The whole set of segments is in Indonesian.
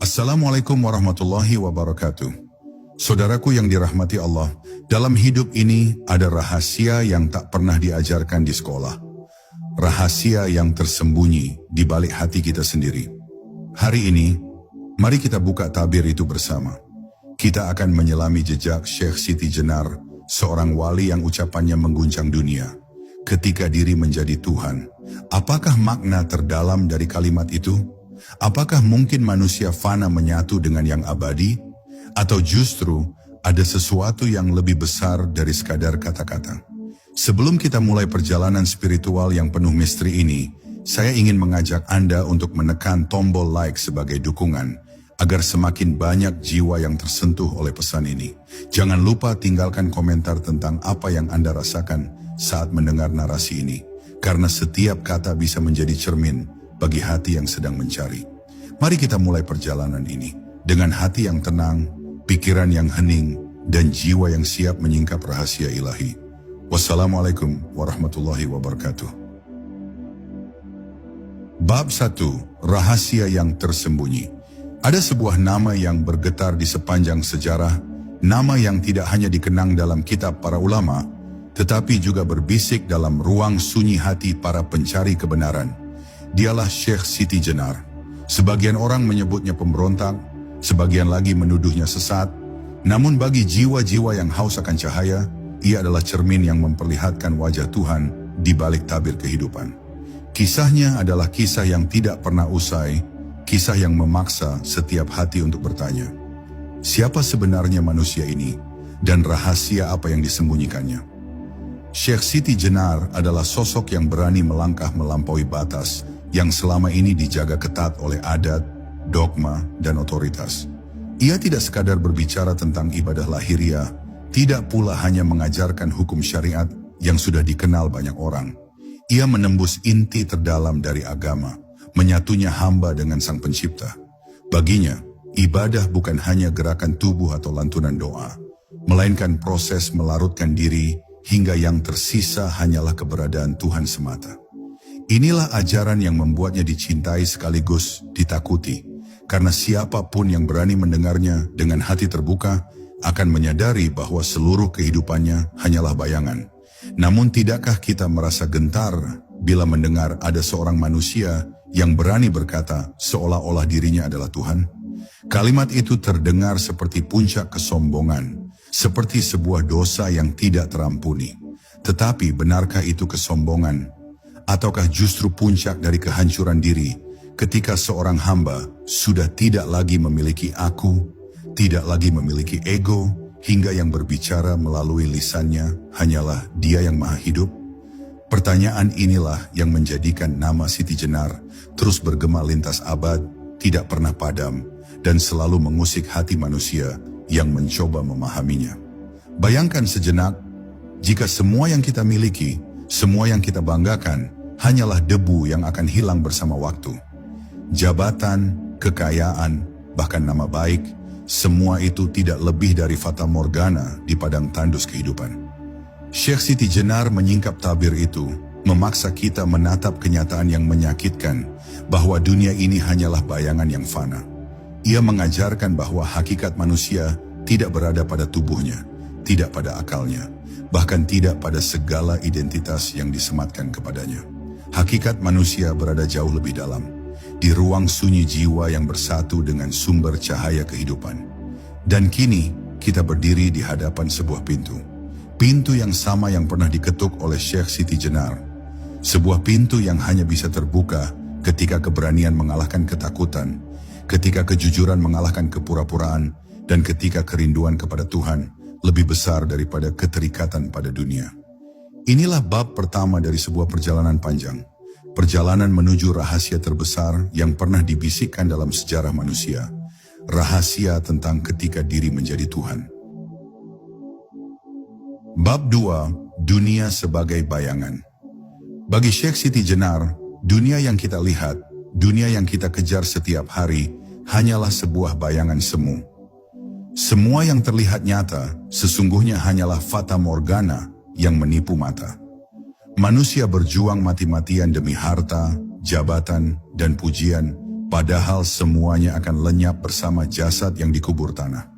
Assalamualaikum warahmatullahi wabarakatuh. Saudaraku yang dirahmati Allah, dalam hidup ini ada rahasia yang tak pernah diajarkan di sekolah. Rahasia yang tersembunyi di balik hati kita sendiri. Hari ini, mari kita buka tabir itu bersama. Kita akan menyelami jejak Syekh Siti Jenar, seorang wali yang ucapannya mengguncang dunia. Ketika diri menjadi Tuhan, apakah makna terdalam dari kalimat itu? Apakah mungkin manusia fana menyatu dengan yang abadi? Atau justru ada sesuatu yang lebih besar dari sekadar kata-kata? Sebelum kita mulai perjalanan spiritual yang penuh misteri ini, saya ingin mengajak Anda untuk menekan tombol like sebagai dukungan, agar semakin banyak jiwa yang tersentuh oleh pesan ini. Jangan lupa tinggalkan komentar tentang apa yang Anda rasakan saat mendengar narasi ini, karena setiap kata bisa menjadi cermin bagi hati yang sedang mencari. Mari kita mulai perjalanan ini dengan hati yang tenang, pikiran yang hening, dan jiwa yang siap menyingkap rahasia ilahi. Wassalamualaikum warahmatullahi wabarakatuh. Bab 1. Rahasia yang tersembunyi. Ada sebuah nama yang bergetar di sepanjang sejarah, nama yang tidak hanya dikenang dalam kitab para ulama, tetapi juga berbisik dalam ruang sunyi hati para pencari kebenaran. Dialah Syekh Siti Jenar. Sebagian orang menyebutnya pemberontak, sebagian lagi menuduhnya sesat. Namun bagi jiwa-jiwa yang haus akan cahaya, ia adalah cermin yang memperlihatkan wajah Tuhan di balik tabir kehidupan. Kisahnya adalah kisah yang tidak pernah usai, kisah yang memaksa setiap hati untuk bertanya, siapa sebenarnya manusia ini dan rahasia apa yang disembunyikannya? Syekh Siti Jenar adalah sosok yang berani melangkah melampaui batas yang selama ini dijaga ketat oleh adat, dogma, dan otoritas. Ia tidak sekadar berbicara tentang ibadah lahiriah, tidak pula hanya mengajarkan hukum syariat yang sudah dikenal banyak orang. Ia menembus inti terdalam dari agama, menyatunya hamba dengan Sang Pencipta. Baginya, ibadah bukan hanya gerakan tubuh atau lantunan doa, melainkan proses melarutkan diri hingga yang tersisa hanyalah keberadaan Tuhan semata. Inilah ajaran yang membuatnya dicintai sekaligus ditakuti, karena siapapun yang berani mendengarnya dengan hati terbuka akan menyadari bahwa seluruh kehidupannya hanyalah bayangan. Namun tidakkah kita merasa gentar bila mendengar ada seorang manusia yang berani berkata seolah-olah dirinya adalah Tuhan? Kalimat itu terdengar seperti puncak kesombongan, seperti sebuah dosa yang tidak terampuni. Tetapi benarkah itu kesombongan? Ataukah justru puncak dari kehancuran diri ketika seorang hamba sudah tidak lagi memiliki aku, tidak lagi memiliki ego, hingga yang berbicara melalui lisannya hanyalah Dia yang Maha Hidup? Pertanyaan inilah yang menjadikan nama Siti Jenar terus bergema lintas abad, tidak pernah padam, dan selalu mengusik hati manusia yang mencoba memahaminya. Bayangkan sejenak, jika semua yang kita miliki, semua yang kita banggakan, hanyalah debu yang akan hilang bersama waktu. Jabatan, kekayaan, bahkan nama baik, semua itu tidak lebih dari fata morgana di padang tandus kehidupan. Syekh Siti Jenar menyingkap tabir itu, memaksa kita menatap kenyataan yang menyakitkan, bahwa dunia ini hanyalah bayangan yang fana. Ia mengajarkan bahwa hakikat manusia tidak berada pada tubuhnya, tidak pada akalnya, bahkan tidak pada segala identitas yang disematkan kepadanya. Hakikat manusia berada jauh lebih dalam, di ruang sunyi jiwa yang bersatu dengan sumber cahaya kehidupan. Dan kini kita berdiri di hadapan sebuah pintu. Pintu yang sama yang pernah diketuk oleh Syekh Siti Jenar. Sebuah pintu yang hanya bisa terbuka ketika keberanian mengalahkan ketakutan, ketika kejujuran mengalahkan kepura-puraan, dan ketika kerinduan kepada Tuhan lebih besar daripada keterikatan pada dunia. Inilah bab pertama dari sebuah perjalanan panjang. Perjalanan menuju rahasia terbesar yang pernah dibisikkan dalam sejarah manusia. Rahasia tentang ketika diri menjadi Tuhan. Bab 2. Dunia sebagai bayangan. Bagi Syekh Siti Jenar, dunia yang kita lihat, dunia yang kita kejar setiap hari, hanyalah sebuah bayangan semu. Semua yang terlihat nyata, sesungguhnya hanyalah fata morgana yang menipu mata. Manusia berjuang mati-matian demi harta, jabatan, dan pujian, padahal semuanya akan lenyap bersama jasad yang dikubur tanah.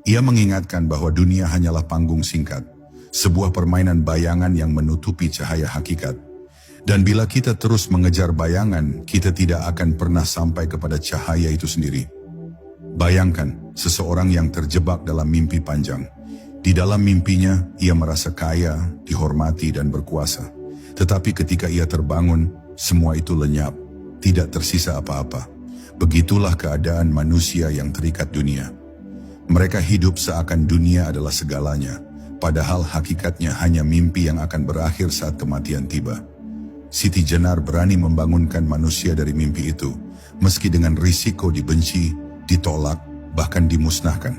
Ia mengingatkan bahwa dunia hanyalah panggung singkat, sebuah permainan bayangan yang menutupi cahaya hakikat. Dan bila kita terus mengejar bayangan, kita tidak akan pernah sampai kepada cahaya itu sendiri. Bayangkan seseorang yang terjebak dalam mimpi panjang. Di dalam mimpinya, ia merasa kaya, dihormati dan berkuasa. Tetapi ketika ia terbangun, semua itu lenyap, tidak tersisa apa-apa. Begitulah keadaan manusia yang terikat dunia. Mereka hidup seakan dunia adalah segalanya, padahal hakikatnya hanya mimpi yang akan berakhir saat kematian tiba. Siti Jenar berani membangunkan manusia dari mimpi itu, meski dengan risiko dibenci, ditolak, bahkan dimusnahkan.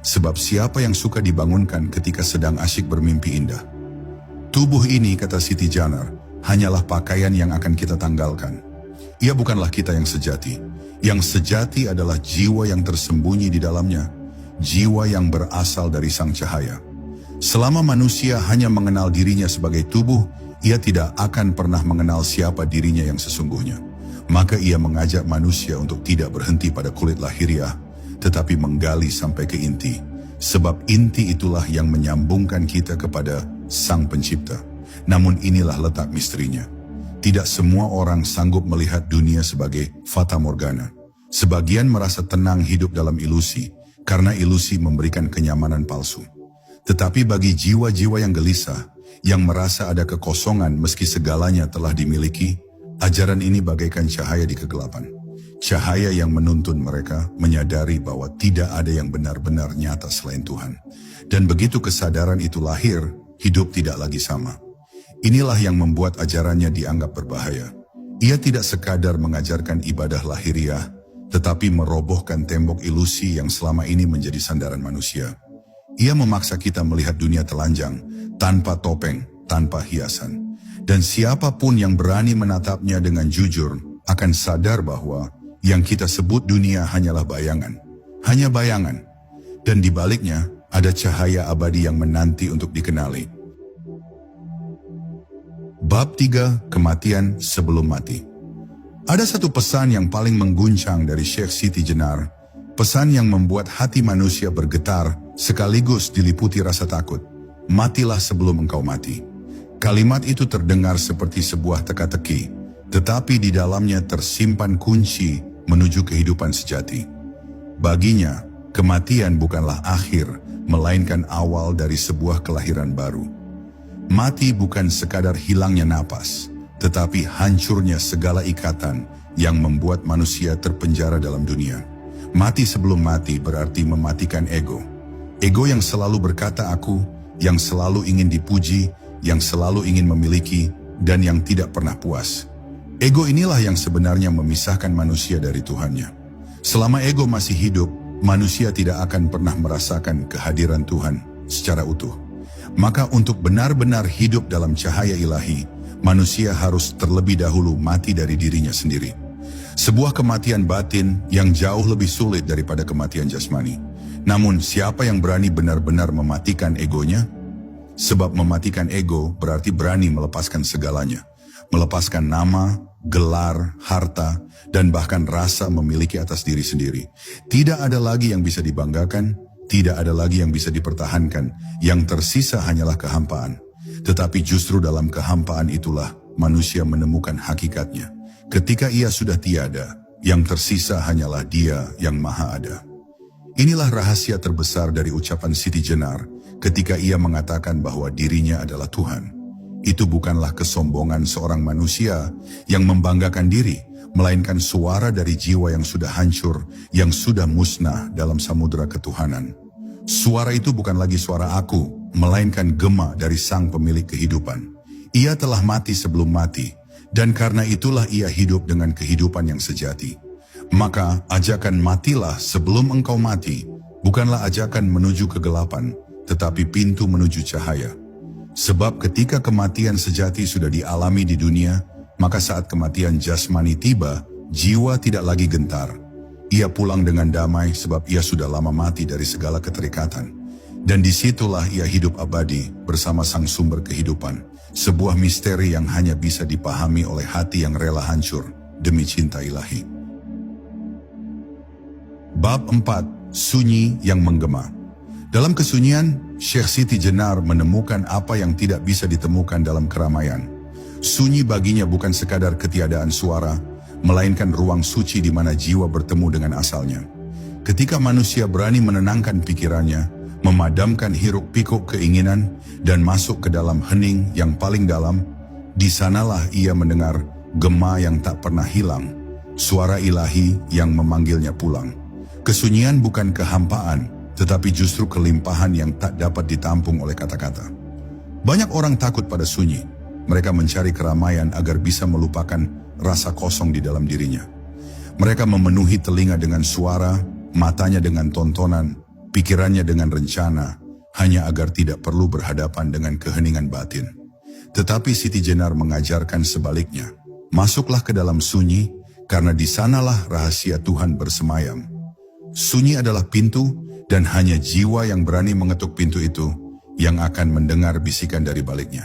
Sebab siapa yang suka dibangunkan ketika sedang asyik bermimpi indah? Tubuh ini, kata Siti Jenar, hanyalah pakaian yang akan kita tanggalkan. Ia bukanlah kita yang sejati. Yang sejati adalah jiwa yang tersembunyi di dalamnya, jiwa yang berasal dari sang cahaya. Selama manusia hanya mengenal dirinya sebagai tubuh, ia tidak akan pernah mengenal siapa dirinya yang sesungguhnya. Maka ia mengajak manusia untuk tidak berhenti pada kulit lahiriah, tetapi menggali sampai ke inti. Sebab inti itulah yang menyambungkan kita kepada Sang Pencipta. Namun inilah letak misterinya. Tidak semua orang sanggup melihat dunia sebagai fata morgana. Sebagian merasa tenang hidup dalam ilusi, karena ilusi memberikan kenyamanan palsu. Tetapi bagi jiwa-jiwa yang gelisah, yang merasa ada kekosongan meski segalanya telah dimiliki, ajaran ini bagaikan cahaya di kegelapan. Cahaya yang menuntun mereka menyadari bahwa tidak ada yang benar-benar nyata selain Tuhan. Dan begitu kesadaran itu lahir, hidup tidak lagi sama. Inilah yang membuat ajarannya dianggap berbahaya. Ia tidak sekadar mengajarkan ibadah lahiriah, tetapi merobohkan tembok ilusi yang selama ini menjadi sandaran manusia. Ia memaksa kita melihat dunia telanjang, tanpa topeng, tanpa hiasan. Dan siapapun yang berani menatapnya dengan jujur akan sadar bahwa yang kita sebut dunia hanyalah bayangan. Hanya bayangan. Dan di baliknya ada cahaya abadi yang menanti untuk dikenali. Bab 3, Kematian Sebelum Mati. Ada satu pesan yang paling mengguncang dari Syekh Siti Jenar. Pesan yang membuat hati manusia bergetar sekaligus diliputi rasa takut. Matilah sebelum engkau mati. Kalimat itu terdengar seperti sebuah teka-teki, tetapi di dalamnya tersimpan kunci menuju kehidupan sejati. Baginya, kematian bukanlah akhir, melainkan awal dari sebuah kelahiran baru. Mati bukan sekadar hilangnya napas, tetapi hancurnya segala ikatan yang membuat manusia terpenjara dalam dunia. Mati sebelum mati berarti mematikan ego. Ego yang selalu berkata aku, yang selalu ingin dipuji, yang selalu ingin memiliki, dan yang tidak pernah puas. Ego inilah yang sebenarnya memisahkan manusia dari Tuhannya. Selama ego masih hidup, manusia tidak akan pernah merasakan kehadiran Tuhan secara utuh. Maka untuk benar-benar hidup dalam cahaya ilahi, manusia harus terlebih dahulu mati dari dirinya sendiri. Sebuah kematian batin yang jauh lebih sulit daripada kematian jasmani. Namun siapa yang berani benar-benar mematikan egonya? Sebab mematikan ego berarti berani melepaskan segalanya. Melepaskan nama, gelar, harta, dan bahkan rasa memiliki atas diri sendiri. Tidak ada lagi yang bisa dibanggakan, tidak ada lagi yang bisa dipertahankan. Yang tersisa hanyalah kehampaan. Tetapi justru dalam kehampaan itulah manusia menemukan hakikatnya. Ketika ia sudah tiada, yang tersisa hanyalah Dia yang Maha Ada. Inilah rahasia terbesar dari ucapan Siti Jenar ketika ia mengatakan bahwa dirinya adalah Tuhan. Itu bukanlah kesombongan seorang manusia yang membanggakan diri, melainkan suara dari jiwa yang sudah hancur, yang sudah musnah dalam samudera ketuhanan. Suara itu bukan lagi suara aku, melainkan gema dari Sang Pemilik kehidupan. Ia telah mati sebelum mati, dan karena itulah ia hidup dengan kehidupan yang sejati. Maka ajakan matilah sebelum engkau mati bukanlah ajakan menuju kegelapan, tetapi pintu menuju cahaya. Sebab ketika kematian sejati sudah dialami di dunia, maka saat kematian jasmani tiba, jiwa tidak lagi gentar. Ia pulang dengan damai sebab ia sudah lama mati dari segala keterikatan. Dan disitulah ia hidup abadi bersama Sang Sumber kehidupan. Sebuah misteri yang hanya bisa dipahami oleh hati yang rela hancur demi cinta ilahi. Bab 4. Sunyi yang menggema. Dalam kesunyian, Syekh Siti Jenar menemukan apa yang tidak bisa ditemukan dalam keramaian. Sunyi baginya bukan sekadar ketiadaan suara, melainkan ruang suci di mana jiwa bertemu dengan asalnya. Ketika manusia berani menenangkan pikirannya, memadamkan hiruk-pikuk keinginan, dan masuk ke dalam hening yang paling dalam, di sanalah ia mendengar gema yang tak pernah hilang, suara ilahi yang memanggilnya pulang. Kesunyian bukan kehampaan, tetapi justru kelimpahan yang tak dapat ditampung oleh kata-kata. Banyak orang takut pada sunyi. Mereka mencari keramaian agar bisa melupakan rasa kosong di dalam dirinya. Mereka memenuhi telinga dengan suara, matanya dengan tontonan, pikirannya dengan rencana, hanya agar tidak perlu berhadapan dengan keheningan batin. Tetapi Siti Jenar mengajarkan sebaliknya. Masuklah ke dalam sunyi, karena di sanalah rahasia Tuhan bersemayam. Sunyi adalah pintu, dan hanya jiwa yang berani mengetuk pintu itu yang akan mendengar bisikan dari baliknya.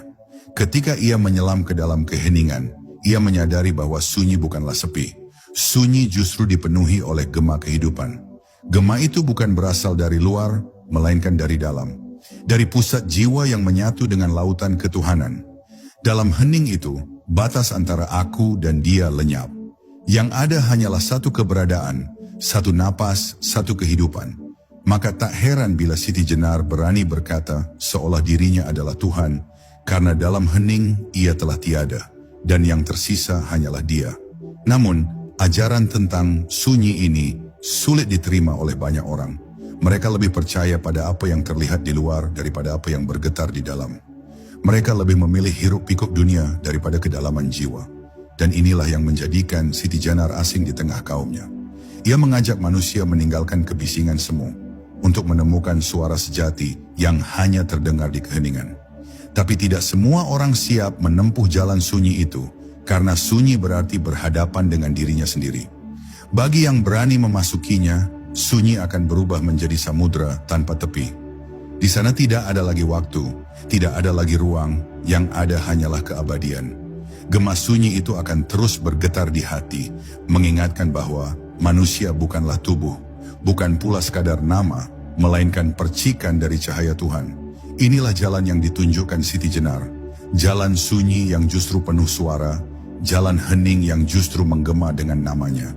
Ketika ia menyelam ke dalam keheningan, ia menyadari bahwa sunyi bukanlah sepi. Sunyi justru dipenuhi oleh gema kehidupan. Gema itu bukan berasal dari luar, melainkan dari dalam. Dari pusat jiwa yang menyatu dengan lautan ketuhanan. Dalam hening itu, batas antara aku dan dia lenyap. Yang ada hanyalah satu keberadaan, satu napas, satu kehidupan. Maka tak heran bila Siti Jenar berani berkata seolah dirinya adalah Tuhan, karena dalam hening ia telah tiada, dan yang tersisa hanyalah dia. Namun, ajaran tentang sunyi ini sulit diterima oleh banyak orang. Mereka lebih percaya pada apa yang terlihat di luar daripada apa yang bergetar di dalam. Mereka lebih memilih hiruk-pikuk dunia daripada kedalaman jiwa. Dan inilah yang menjadikan Siti Jenar asing di tengah kaumnya. Ia mengajak manusia meninggalkan kebisingan semu untuk menemukan suara sejati yang hanya terdengar di keheningan. Tapi tidak semua orang siap menempuh jalan sunyi itu, karena sunyi berarti berhadapan dengan dirinya sendiri. Bagi yang berani memasukinya, sunyi akan berubah menjadi samudra tanpa tepi. Di sana tidak ada lagi waktu, tidak ada lagi ruang, yang ada hanyalah keabadian. Gema sunyi itu akan terus bergetar di hati, mengingatkan bahwa manusia bukanlah tubuh, bukan pula sekadar nama, melainkan percikan dari cahaya Tuhan. Inilah jalan yang ditunjukkan Siti Jenar, jalan sunyi yang justru penuh suara, jalan hening yang justru menggema dengan namanya.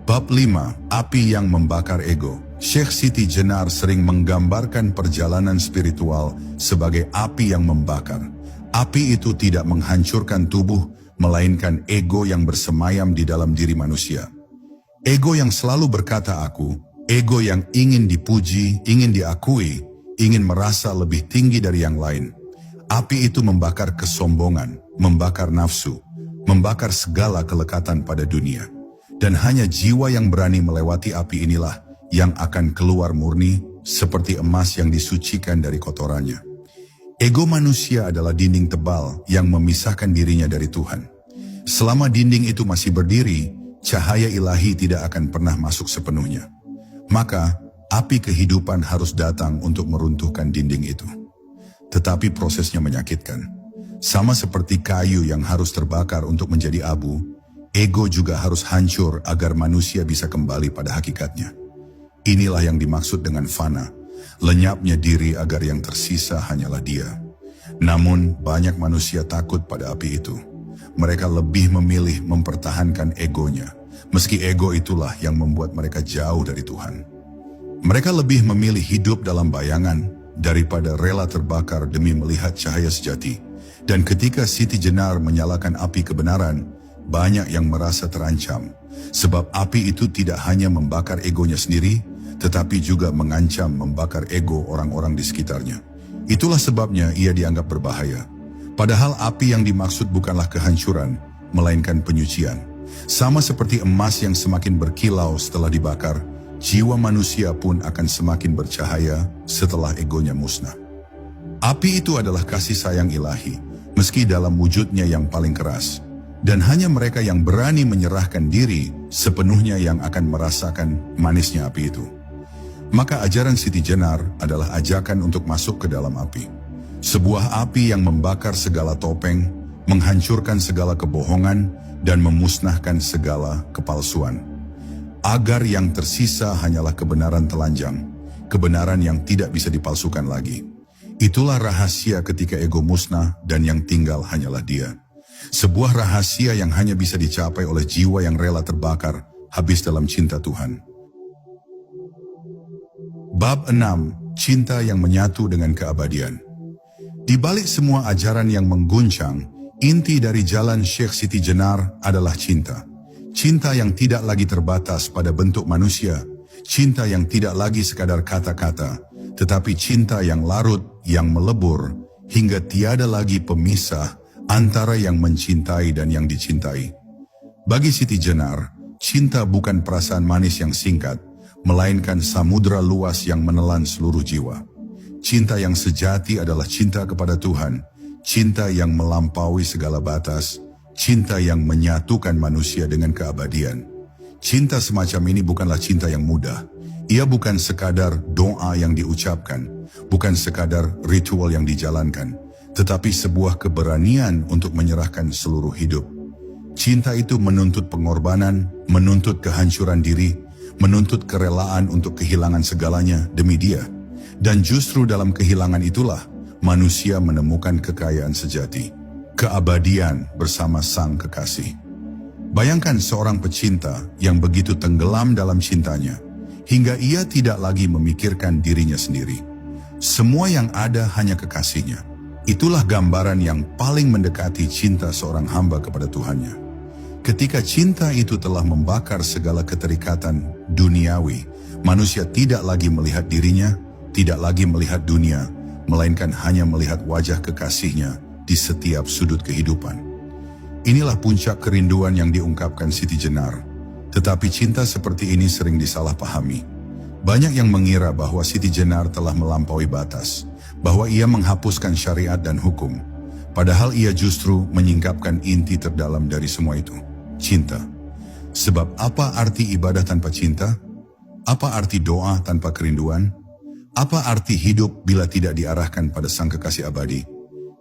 Bab 5. Api yang membakar ego. Syekh Siti Jenar sering menggambarkan perjalanan spiritual sebagai api yang membakar. Api itu tidak menghancurkan tubuh, melainkan ego yang bersemayam di dalam diri manusia. Ego yang selalu berkata aku, ego yang ingin dipuji, ingin diakui, ingin merasa lebih tinggi dari yang lain. Api itu membakar kesombongan, membakar nafsu, membakar segala kelekatan pada dunia. Dan hanya jiwa yang berani melewati api inilah yang akan keluar murni seperti emas yang disucikan dari kotorannya. Ego manusia adalah dinding tebal yang memisahkan dirinya dari Tuhan. Selama dinding itu masih berdiri, cahaya ilahi tidak akan pernah masuk sepenuhnya. Maka, api kehidupan harus datang untuk meruntuhkan dinding itu. Tetapi prosesnya menyakitkan. Sama seperti kayu yang harus terbakar untuk menjadi abu, ego juga harus hancur agar manusia bisa kembali pada hakikatnya. Inilah yang dimaksud dengan fana, lenyapnya diri agar yang tersisa hanyalah dia. Namun, banyak manusia takut pada api itu. Mereka lebih memilih mempertahankan egonya, meski ego itulah yang membuat mereka jauh dari Tuhan. Mereka lebih memilih hidup dalam bayangan daripada rela terbakar demi melihat cahaya sejati. Dan ketika Siti Jenar menyalakan api kebenaran, banyak yang merasa terancam. Sebab api itu tidak hanya membakar egonya sendiri, tetapi juga mengancam membakar ego orang-orang di sekitarnya. Itulah sebabnya ia dianggap berbahaya. Padahal api yang dimaksud bukanlah kehancuran, melainkan penyucian. Sama seperti emas yang semakin berkilau setelah dibakar, jiwa manusia pun akan semakin bercahaya setelah egonya musnah. Api itu adalah kasih sayang ilahi, meski dalam wujudnya yang paling keras. Dan hanya mereka yang berani menyerahkan diri sepenuhnya yang akan merasakan manisnya api itu. Maka ajaran Siti Jenar adalah ajakan untuk masuk ke dalam api. Sebuah api yang membakar segala topeng, menghancurkan segala kebohongan, dan memusnahkan segala kepalsuan. agar yang tersisa hanyalah kebenaran telanjang, kebenaran yang tidak bisa dipalsukan lagi. Itulah rahasia ketika ego musnah dan yang tinggal hanyalah Dia. Sebuah rahasia yang hanya bisa dicapai oleh jiwa yang rela terbakar habis dalam cinta Tuhan. Bab 6. Cinta yang menyatu dengan keabadian. Di balik semua ajaran yang mengguncang, inti dari jalan Syekh Siti Jenar adalah cinta. Cinta yang tidak lagi terbatas pada bentuk manusia, cinta yang tidak lagi sekadar kata-kata, tetapi cinta yang larut, yang melebur, hingga tiada lagi pemisah antara yang mencintai dan yang dicintai. Bagi Siti Jenar, cinta bukan perasaan manis yang singkat, melainkan samudra luas yang menelan seluruh jiwa. Cinta yang sejati adalah cinta kepada Tuhan, cinta yang melampaui segala batas, cinta yang menyatukan manusia dengan keabadian. Cinta semacam ini bukanlah cinta yang mudah. Ia bukan sekadar doa yang diucapkan, bukan sekadar ritual yang dijalankan, tetapi sebuah keberanian untuk menyerahkan seluruh hidup. Cinta itu menuntut pengorbanan, menuntut kehancuran diri, menuntut kerelaan untuk kehilangan segalanya demi Dia. Dan justru dalam kehilangan itulah manusia menemukan kekayaan sejati, keabadian bersama Sang Kekasih. Bayangkan seorang pecinta yang begitu tenggelam dalam cintanya, hingga ia tidak lagi memikirkan dirinya sendiri. Semua yang ada hanya kekasihnya. Itulah gambaran yang paling mendekati cinta seorang hamba kepada Tuhannya. Ketika cinta itu telah membakar segala keterikatan duniawi, manusia tidak lagi melihat dirinya, tidak lagi melihat dunia, melainkan hanya melihat wajah kekasihnya di setiap sudut kehidupan. Inilah puncak kerinduan yang diungkapkan Siti Jenar. Tetapi cinta seperti ini sering disalahpahami. Banyak yang mengira bahwa Siti Jenar telah melampaui batas, bahwa ia menghapuskan syariat dan hukum, padahal ia justru menyingkapkan inti terdalam dari semua itu, cinta. Sebab apa arti ibadah tanpa cinta? Apa arti doa tanpa kerinduan? Apa arti hidup bila tidak diarahkan pada Sang Kekasih abadi?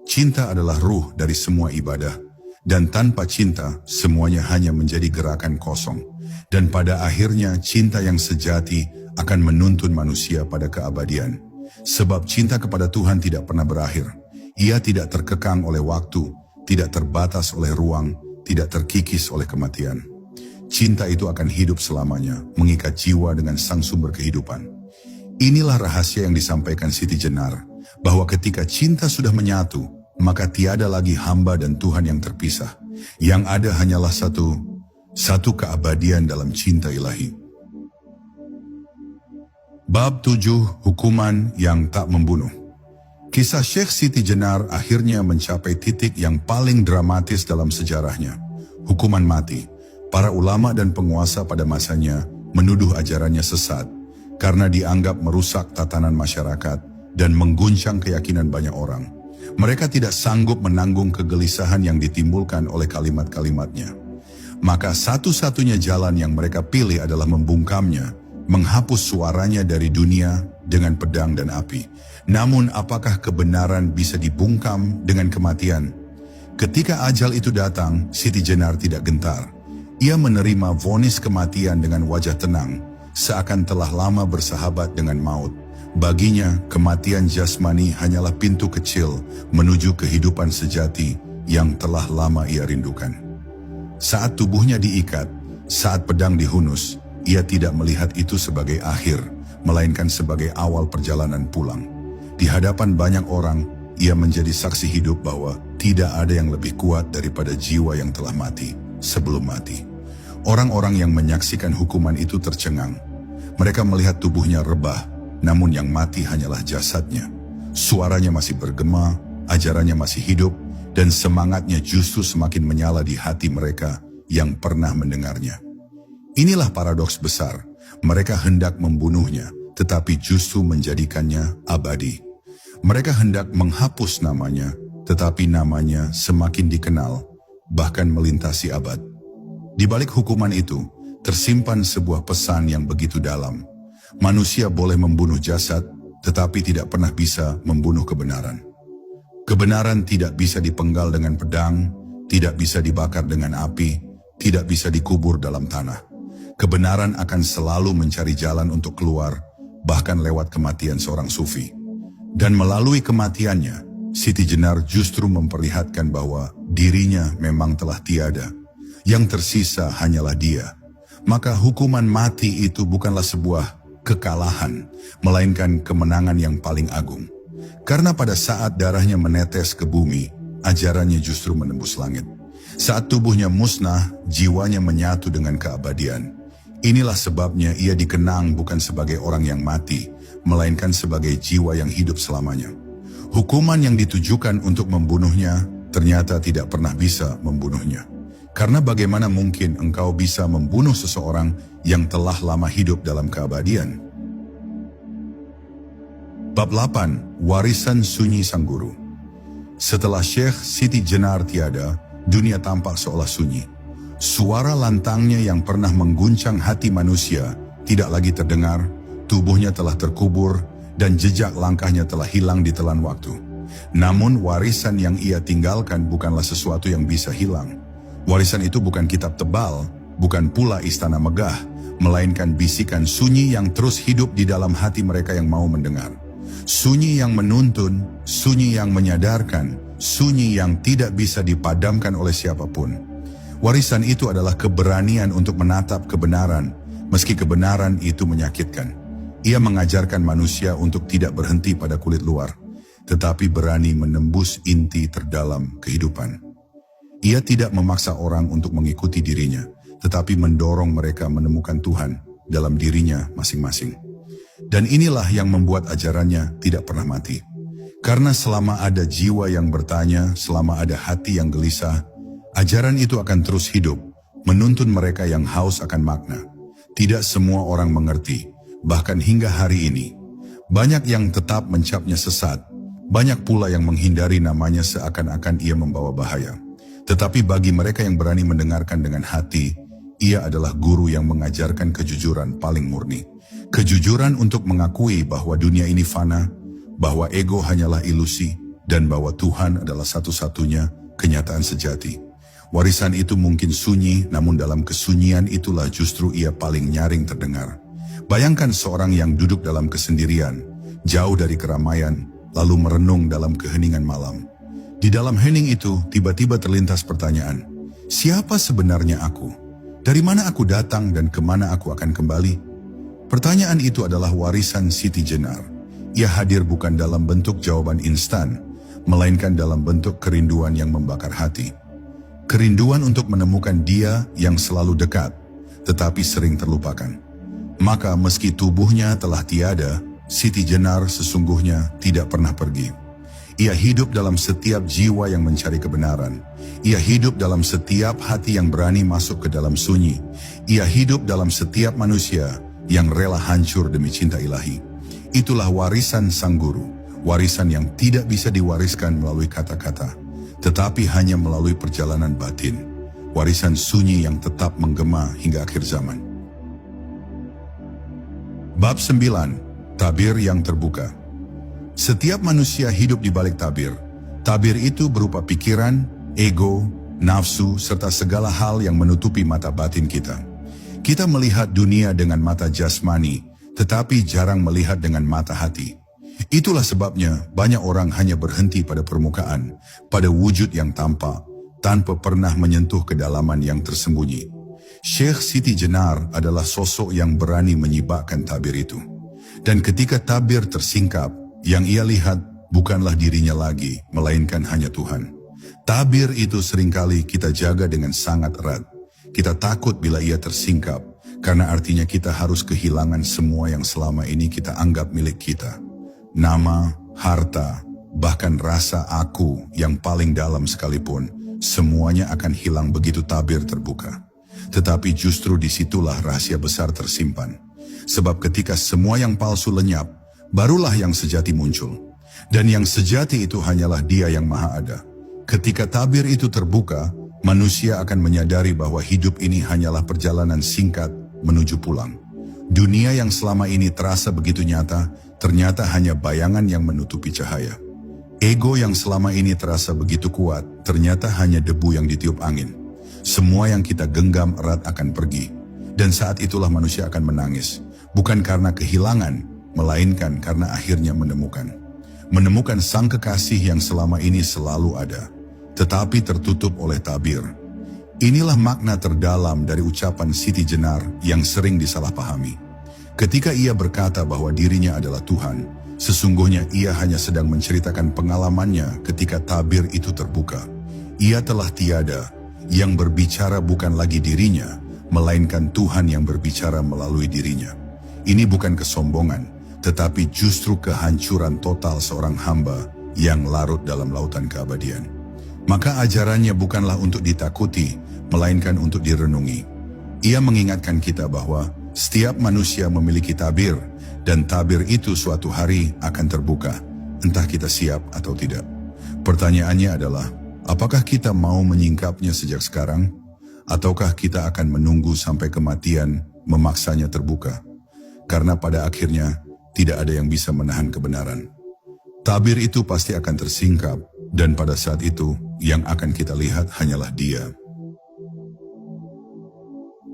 Cinta adalah ruh dari semua ibadah, dan tanpa cinta semuanya hanya menjadi gerakan kosong. Dan pada akhirnya cinta yang sejati akan menuntun manusia pada keabadian. Sebab cinta kepada Tuhan tidak pernah berakhir. Ia tidak terkekang oleh waktu, tidak terbatas oleh ruang, tidak terkikis oleh kematian. Cinta itu akan hidup selamanya, mengikat jiwa dengan Sang Sumber kehidupan. Inilah rahasia yang disampaikan Siti Jenar, bahwa ketika cinta sudah menyatu, maka tiada lagi hamba dan Tuhan yang terpisah. Yang ada hanyalah satu keabadian dalam cinta ilahi. Bab 7. Hukuman yang tak membunuh. Kisah Syekh Siti Jenar akhirnya mencapai titik yang paling dramatis dalam sejarahnya. Hukuman mati. Para ulama dan penguasa pada masanya menuduh ajarannya sesat karena dianggap merusak tatanan masyarakat dan mengguncang keyakinan banyak orang. Mereka tidak sanggup menanggung kegelisahan yang ditimbulkan oleh kalimat-kalimatnya. Maka satu-satunya jalan yang mereka pilih adalah membungkamnya, menghapus suaranya dari dunia dengan pedang dan api. Namun apakah kebenaran bisa dibungkam dengan kematian? Ketika ajal itu datang, Siti Jenar tidak gentar. Ia menerima vonis kematian dengan wajah tenang, seakan telah lama bersahabat dengan maut. Baginya, kematian jasmani hanyalah pintu kecil menuju kehidupan sejati yang telah lama ia rindukan. Saat tubuhnya diikat, saat pedang dihunus, ia tidak melihat itu sebagai akhir, melainkan sebagai awal perjalanan pulang. Di hadapan banyak orang, ia menjadi saksi hidup bahwa tidak ada yang lebih kuat daripada jiwa yang telah mati sebelum mati. Orang-orang yang menyaksikan hukuman itu tercengang. Mereka melihat tubuhnya rebah, namun yang mati hanyalah jasadnya. Suaranya masih bergema, ajarannya masih hidup, dan semangatnya justru semakin menyala di hati mereka yang pernah mendengarnya. Inilah paradoks besar. Mereka hendak membunuhnya, tetapi justru menjadikannya abadi. Mereka hendak menghapus namanya, tetapi namanya semakin dikenal, bahkan melintasi abad. Di balik hukuman itu, tersimpan sebuah pesan yang begitu dalam. Manusia boleh membunuh jasad, tetapi tidak pernah bisa membunuh kebenaran. Kebenaran tidak bisa dipenggal dengan pedang, tidak bisa dibakar dengan api, tidak bisa dikubur dalam tanah. Kebenaran akan selalu mencari jalan untuk keluar, bahkan lewat kematian seorang sufi. Dan melalui kematiannya, Siti Jenar justru memperlihatkan bahwa dirinya memang telah tiada. Yang tersisa hanyalah dia. Maka hukuman mati itu bukanlah sebuah kekalahan, melainkan kemenangan yang paling agung. Karena pada saat darahnya menetes ke bumi, ajarannya justru menembus langit. Saat tubuhnya musnah, jiwanya menyatu dengan keabadian. Inilah sebabnya ia dikenang bukan sebagai orang yang mati, melainkan sebagai jiwa yang hidup selamanya. Hukuman yang ditujukan untuk membunuhnya ternyata tidak pernah bisa membunuhnya. Karena bagaimana mungkin engkau bisa membunuh seseorang yang telah lama hidup dalam keabadian? Bab 8. Warisan sunyi sang guru. Setelah Syekh Siti Jenar tiada, dunia tampak seolah sunyi. Suara lantangnya yang pernah mengguncang hati manusia tidak lagi terdengar, tubuhnya telah terkubur, dan jejak langkahnya telah hilang di telan waktu. Namun warisan yang ia tinggalkan bukanlah sesuatu yang bisa hilang. Warisan itu bukan kitab tebal, bukan pula istana megah, melainkan bisikan sunyi yang terus hidup di dalam hati mereka yang mau mendengar. Sunyi yang menuntun, sunyi yang menyadarkan, sunyi yang tidak bisa dipadamkan oleh siapapun. Warisan itu adalah keberanian untuk menatap kebenaran, meski kebenaran itu menyakitkan. Ia mengajarkan manusia untuk tidak berhenti pada kulit luar, tetapi berani menembus inti terdalam kehidupan. Ia tidak memaksa orang untuk mengikuti dirinya, tetapi mendorong mereka menemukan Tuhan dalam dirinya masing-masing. Dan inilah yang membuat ajarannya tidak pernah mati. Karena selama ada jiwa yang bertanya, selama ada hati yang gelisah, ajaran itu akan terus hidup, menuntun mereka yang haus akan makna. Tidak semua orang mengerti, bahkan hingga hari ini. Banyak yang tetap mencapnya sesat, banyak pula yang menghindari namanya seakan-akan ia membawa bahaya. Tetapi bagi mereka yang berani mendengarkan dengan hati, ia adalah guru yang mengajarkan kejujuran paling murni. Kejujuran untuk mengakui bahwa dunia ini fana, bahwa ego hanyalah ilusi, dan bahwa Tuhan adalah satu-satunya kenyataan sejati. Warisan itu mungkin sunyi, namun dalam kesunyian itulah justru ia paling nyaring terdengar. Bayangkan seorang yang duduk dalam kesendirian, jauh dari keramaian, lalu merenung dalam keheningan malam. Di dalam hening itu, tiba-tiba terlintas pertanyaan, siapa sebenarnya aku? Dari mana aku datang dan kemana aku akan kembali? Pertanyaan itu adalah warisan Siti Jenar. Ia hadir bukan dalam bentuk jawaban instan, melainkan dalam bentuk kerinduan yang membakar hati. Kerinduan untuk menemukan Dia yang selalu dekat, tetapi sering terlupakan. Maka meski tubuhnya telah tiada, Siti Jenar sesungguhnya tidak pernah pergi. Ia hidup dalam setiap jiwa yang mencari kebenaran. Ia hidup dalam setiap hati yang berani masuk ke dalam sunyi. Ia hidup dalam setiap manusia yang rela hancur demi cinta ilahi. Itulah warisan sang guru, warisan yang tidak bisa diwariskan melalui kata-kata, tetapi hanya melalui perjalanan batin, warisan sunyi yang tetap menggema hingga akhir zaman. Bab 9. Tabir yang terbuka. Setiap manusia hidup di balik tabir. Tabir itu berupa pikiran, ego, nafsu, serta segala hal yang menutupi mata batin kita. Kita melihat dunia dengan mata jasmani, tetapi jarang melihat dengan mata hati. Itulah sebabnya banyak orang hanya berhenti pada permukaan, pada wujud yang tampak, tanpa pernah menyentuh kedalaman yang tersembunyi. Syekh Siti Jenar adalah sosok yang berani menyibakkan tabir itu. Dan ketika tabir tersingkap, yang ia lihat bukanlah dirinya lagi, melainkan hanya Tuhan. Tabir itu seringkali kita jaga dengan sangat erat. Kita takut bila ia tersingkap, karena artinya kita harus kehilangan semua yang selama ini kita anggap milik kita. Nama, harta, bahkan rasa aku yang paling dalam sekalipun, semuanya akan hilang begitu tabir terbuka. Tetapi justru disitulah rahasia besar tersimpan. Sebab ketika semua yang palsu lenyap, barulah yang sejati muncul. Dan yang sejati itu hanyalah Dia yang Maha Ada. Ketika tabir itu terbuka, manusia akan menyadari bahwa hidup ini hanyalah perjalanan singkat menuju pulang. Dunia yang selama ini terasa begitu nyata, ternyata hanya bayangan yang menutupi cahaya. Ego yang selama ini terasa begitu kuat, ternyata hanya debu yang ditiup angin. Semua yang kita genggam erat akan pergi. Dan saat itulah manusia akan menangis, bukan karena kehilangan, melainkan karena akhirnya menemukan. Menemukan sang kekasih yang selama ini selalu ada, tetapi tertutup oleh tabir. Inilah makna terdalam dari ucapan Siti Jenar yang sering disalahpahami. Ketika ia berkata bahwa dirinya adalah Tuhan, sesungguhnya ia hanya sedang menceritakan pengalamannya ketika tabir itu terbuka. Ia telah tiada, yang berbicara bukan lagi dirinya, melainkan Tuhan yang berbicara melalui dirinya. Ini bukan kesombongan, tetapi justru kehancuran total seorang hamba yang larut dalam lautan keabadian. Maka ajarannya bukanlah untuk ditakuti, melainkan untuk direnungi. Ia mengingatkan kita bahwa setiap manusia memiliki tabir, dan tabir itu suatu hari akan terbuka, entah kita siap atau tidak. Pertanyaannya adalah, apakah kita mau menyingkapnya sejak sekarang? Ataukah kita akan menunggu sampai kematian memaksanya terbuka? Karena pada akhirnya tidak ada yang bisa menahan kebenaran. Tabir itu pasti akan tersingkap, dan pada saat itu yang akan kita lihat hanyalah Dia.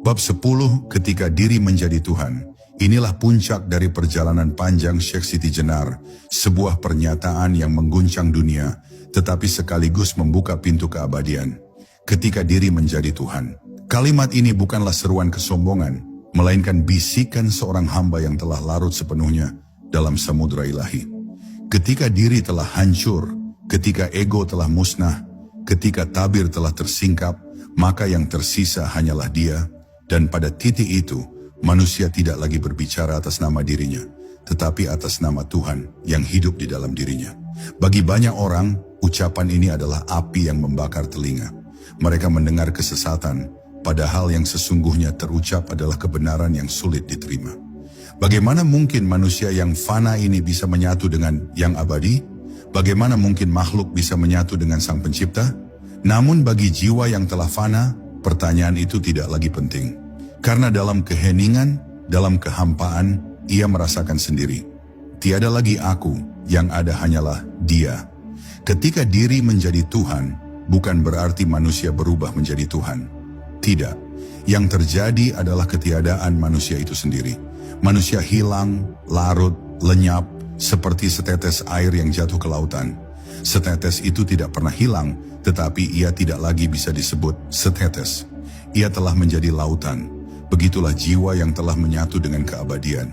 Bab 10, ketika diri menjadi Tuhan. Inilah puncak dari perjalanan panjang Syekh Siti Jenar, sebuah pernyataan yang mengguncang dunia, tetapi sekaligus membuka pintu keabadian. Ketika diri menjadi Tuhan. Kalimat ini bukanlah seruan kesombongan, melainkan bisikan seorang hamba yang telah larut sepenuhnya dalam samudera ilahi. Ketika diri telah hancur, ketika ego telah musnah, ketika tabir telah tersingkap, maka yang tersisa hanyalah Dia. Dan pada titik itu, manusia tidak lagi berbicara atas nama dirinya, tetapi atas nama Tuhan yang hidup di dalam dirinya. Bagi banyak orang, ucapan ini adalah api yang membakar telinga. Mereka mendengar kesesatan, padahal yang sesungguhnya terucap adalah kebenaran yang sulit diterima. Bagaimana mungkin manusia yang fana ini bisa menyatu dengan yang abadi? Bagaimana mungkin makhluk bisa menyatu dengan Sang Pencipta? Namun bagi jiwa yang telah fana, pertanyaan itu tidak lagi penting. Karena dalam keheningan, dalam kehampaan, ia merasakan sendiri. Tiada lagi aku, yang ada hanyalah Dia. Ketika diri menjadi Tuhan, bukan berarti manusia berubah menjadi Tuhan. Tidak. Yang terjadi adalah ketiadaan manusia itu sendiri. Manusia hilang, larut, lenyap, seperti setetes air yang jatuh ke lautan. Setetes itu tidak pernah hilang, tetapi ia tidak lagi bisa disebut setetes. Ia telah menjadi lautan. Begitulah jiwa yang telah menyatu dengan keabadian.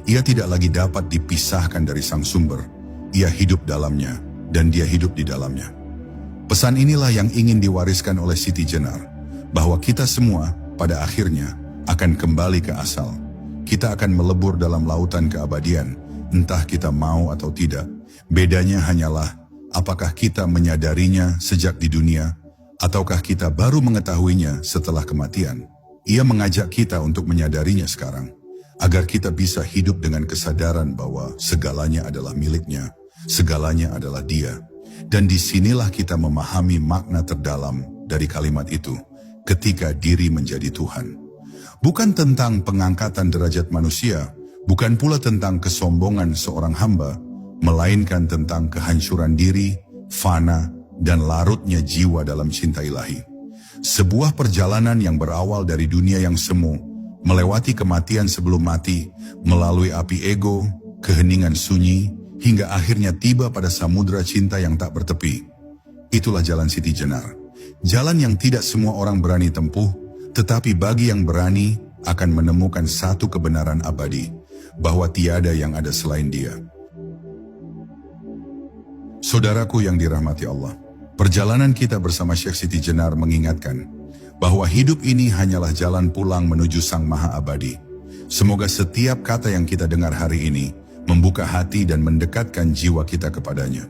Ia tidak lagi dapat dipisahkan dari sang sumber. Ia hidup dalamnya, dan Dia hidup di dalamnya. Pesan inilah yang ingin diwariskan oleh Siti Jenar, bahwa kita semua pada akhirnya akan kembali ke asal. Kita akan melebur dalam lautan keabadian, entah kita mau atau tidak. Bedanya hanyalah apakah kita menyadarinya sejak di dunia, ataukah kita baru mengetahuinya setelah kematian. Ia mengajak kita untuk menyadarinya sekarang, agar kita bisa hidup dengan kesadaran bahwa segalanya adalah miliknya, segalanya adalah Dia. Dan disinilah kita memahami makna terdalam dari kalimat itu, ketika diri menjadi Tuhan. Bukan tentang pengangkatan derajat manusia, bukan pula tentang kesombongan seorang hamba, melainkan tentang kehancuran diri, fana, dan larutnya jiwa dalam cinta ilahi. Sebuah perjalanan yang berawal dari dunia yang semu, melewati kematian sebelum mati, melalui api ego, keheningan sunyi, hingga akhirnya tiba pada samudera cinta yang tak bertepi. Itulah jalan Siti Jenar. Jalan yang tidak semua orang berani tempuh, tetapi bagi yang berani akan menemukan satu kebenaran abadi, bahwa tiada yang ada selain Dia. Saudaraku yang dirahmati Allah, perjalanan kita bersama Syekh Siti Jenar mengingatkan bahwa hidup ini hanyalah jalan pulang menuju Sang Maha Abadi. Semoga setiap kata yang kita dengar hari ini membuka hati dan mendekatkan jiwa kita kepadanya.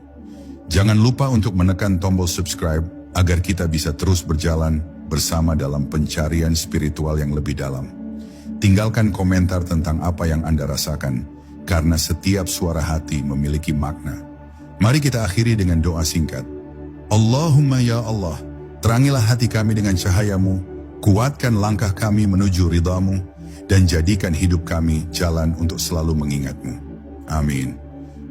Jangan lupa untuk menekan tombol subscribe agar kita bisa terus berjalan bersama dalam pencarian spiritual yang lebih dalam. Tinggalkan komentar tentang apa yang Anda rasakan, karena setiap suara hati memiliki makna. Mari kita akhiri dengan doa singkat. Allahumma ya Allah, terangilah hati kami dengan cahaya-Mu, kuatkan langkah kami menuju ridha-Mu, dan jadikan hidup kami jalan untuk selalu mengingat-Mu. Amin.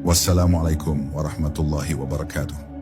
Wassalamualaikum warahmatullahi wabarakatuh.